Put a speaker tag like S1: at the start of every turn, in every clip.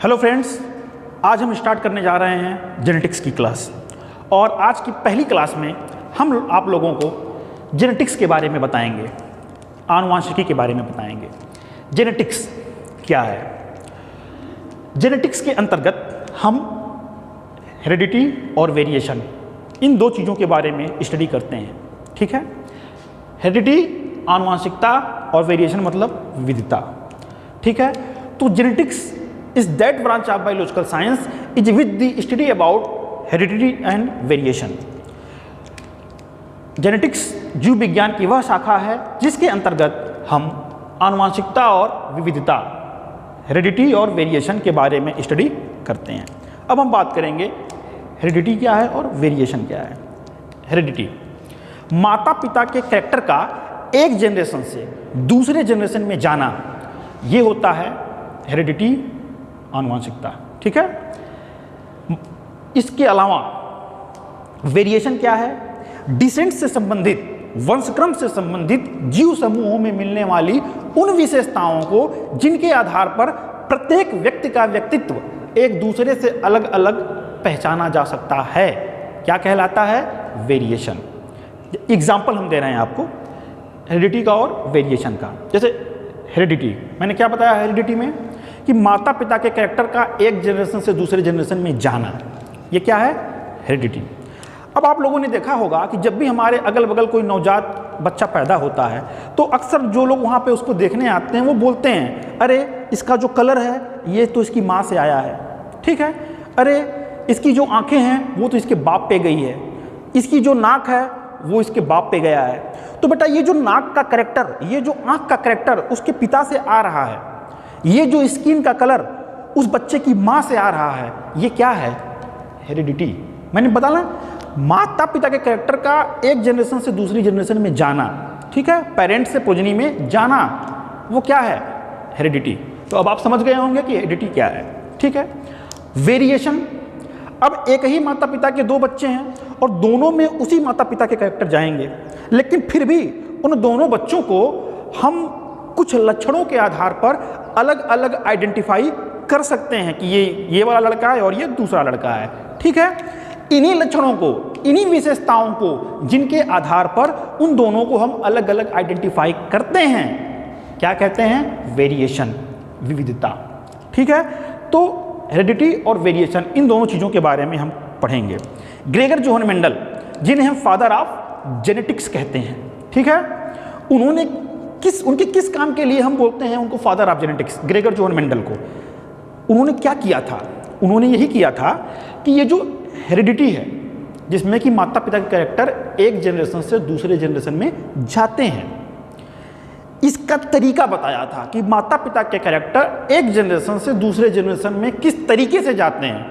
S1: Hello friends, आज हम start करने जा रहे हैं जेनेटिक्स की क्लास। और आज की पहली क्लास में हम आप लोगों को जेनेटिक्स के बारे में बताएंगे, आनुवांशिकी के बारे में बताएंगे। जेनेटिक्स क्या है? जेनेटिक्स के अंतर्गत हम हेरिडिटी और वेरिएशन, इन दो चीज़ों के बारे में स्टडी करते हैं। ठीक है, हेरिडिटी आनुवांशिकता और वेरिएशन मतलब विविधता। ठीक है, तो genetics is that branch of biological science is with the study about heredity and variation। Genetics जीव विज्ञान की वह शाखा है जिसके अंतर्गत हम आनुवांशिकता और विविधता, हेरिडिटी और वेरिएशन के बारे में स्टडी करते हैं। अब हम बात करेंगे हेरिडिटी क्या है और वेरिएशन क्या है। हेरिडिटी माता पिता के कैरेक्टर का एक जनरेशन से दूसरे जनरेशन में जाना, ये होता है हेरिडिटी, आनुवांशिकता। ठीक है, इसके अलावा वेरिएशन क्या है? डिसेंट से संबंधित, वंशक्रम से संबंधित जीव समूहों में मिलने वाली उन विशेषताओं को जिनके आधार पर प्रत्येक व्यक्ति का व्यक्तित्व एक दूसरे से अलग अलग पहचाना जा सकता है, क्या कहलाता है? वेरिएशन। एग्जाम्पल हम दे रहे हैं आपको हेरिडिटी का और वेरिएशन का। जैसे हेरिडिटी, मैंने क्या बताया हेरिडिटी में कि माता पिता के कैरेक्टर का एक जनरेशन से दूसरे जनरेशन में जाना, ये क्या है? हेरिडिटी। अब आप लोगों ने देखा होगा कि जब भी हमारे अगल बगल कोई नवजात बच्चा पैदा होता है तो अक्सर जो लोग वहाँ पे उसको देखने आते हैं वो बोलते हैं, अरे इसका जो कलर है ये तो इसकी माँ से आया है। ठीक है, अरे इसकी जो आँखें हैं वो तो इसके बाप पे गई है, इसकी जो नाक है वो इसके बाप पे गया है। तो बेटा ये जो नाक का कैरेक्टर, ये जो आँख का कैरेक्टर उसके पिता से आ रहा है, ये जो स्किन का कलर उस बच्चे की माँ से आ रहा है, ये क्या है? हेरिडिटी। मैंने बताया माता पिता के कैरेक्टर का एक जनरेशन से दूसरी जनरेशन में जाना। ठीक है, पेरेंट से प्रोजेनी में जाना, वो क्या है? हेरिडिटी। तो अब आप समझ गए होंगे कि हेरिडिटी क्या है। ठीक है, वेरिएशन, अब एक ही माता पिता के दो बच्चे हैं और दोनों में उसी माता पिता के कैरेक्टर जाएंगे, लेकिन फिर भी उन दोनों बच्चों को हम कुछ लक्षणों के आधार पर अलग अलग आइडेंटिफाई कर सकते हैं कि ये वाला लड़का है और ये दूसरा लड़का है। ठीक है, इन्हीं लक्षणों को, इन्हीं विशेषताओं को जिनके आधार पर उन दोनों को हम अलग अलग आइडेंटिफाई करते हैं, क्या कहते हैं? वेरिएशन, विविधता। ठीक है, तो हेरिडिटी और वेरिएशन, इन दोनों चीज़ों के बारे में हम पढ़ेंगे। ग्रेगर जोहन मेंडल, जिन्हें हम फादर ऑफ जेनेटिक्स कहते हैं, ठीक है, उन्होंने उनके किस काम के लिए हम बोलते हैं उनको father of genetics, Gregor Johan Mendel को? उन्होंने क्या किया था? उन्होंने यही किया था कि ये जो हेरिडिटी है जिसमें कि माता पिता के कैरेक्टर एक जनरेशन से दूसरे जनरेशन में जाते हैं, इसका तरीका बताया था कि माता पिता के कैरेक्टर एक जनरेशन से दूसरे जनरेशन में किस तरीके से जाते हैं,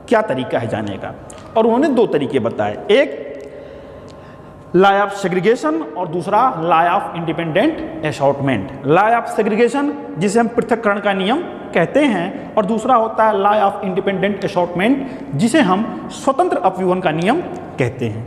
S1: क्या तरीका है जाने का। और उन्होंने दो तरीके बताए, एक लॉ ऑफ सेग्रीगेशन और दूसरा law of independent assortment. Law of segregation जिसे हम पृथक्करण का नियम कहते हैं, और दूसरा होता है लॉ ऑफ इंडिपेंडेंट असॉर्टमेंट जिसे हम स्वतंत्र अपव्यूहन का नियम कहते हैं।